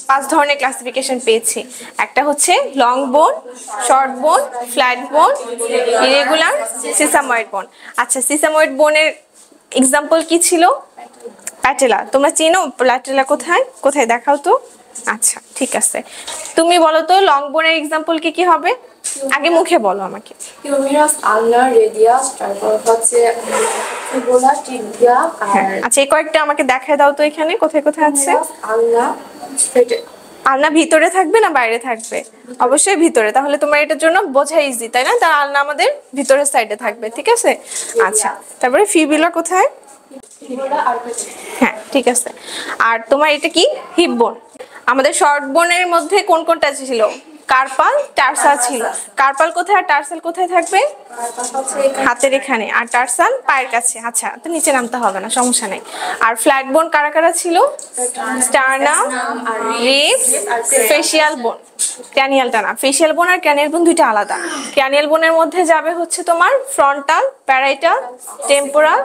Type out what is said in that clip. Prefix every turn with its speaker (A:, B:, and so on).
A: পাঁচ ধরনের ক্লাসিফিকেশন পেয়েছি। একটা হচ্ছে লং বোন, শর্ট বোন, ফ্ল্যাট বোন, ইরেগুলার, সিসাময়েড বোন। আচ্ছা, সিসাময়েড বোনের এক্সাম্পল কি ছিল? প্যাটেলা। তোমরা চেনো প্যাটেলা কোথায় কোথায়? দেখাও তো। আচ্ছা ঠিক আছে, তুমি বলো তো লং বোনের এক্সাম্পল কি কি হবে? আগে মুখে বলো আমাকে।
B: হিউমেরাস, আলনা, রেডিয়াস, তারপর হচ্ছে ফিবুলা, টিবিয়া।
A: আচ্ছা, এই কয়েকটা আমাকে দেখায় দাও তো, এখানে কোথায় কোথায় আছে?
B: আলনা,
A: আলনা ভিতরে থাকবে না বাইরে থাকবে? অবশ্যই ভিতরে, তাহলে তোমার এটার জন্য বোঝা ইজি, তাই না? তার আলনা আমাদের ভিতরের সাইডে থাকবে, ঠিক আছে। আচ্ছা, তারপরে ফিবুলা কোথায়? হ্যাঁ ঠিক আছে। আর তোমার এটা কি? হিপ বোন। আমাদের শর্ট বোনের মধ্যে কোন কোনটা ছিল? কার্পাল, টার্সাল ছিল। কার্পাল কোথায় আর টার্সাল কোথায় থাকবে? হাতের এখানে, আর টার্সাল পায়ের কাছে। আচ্ছা, তো নিচে নামতে হবে না, সমস্যা নেই। আর ফ্ল্যাট বোন কারা কারা ছিল? স্টারনাম, রিবস, ফেসিয়াল বোন। ক্র্যানিয়ালটা না, ফেসিয়াল বোন আর ক্র্যানিয়াল বোন দুইটা আলাদা। ক্র্যানিয়াল বোনের মধ্যে যাবে হচ্ছে তোমার ফ্রন্টাল, প্যারাইটাল, টেম্পোরাল,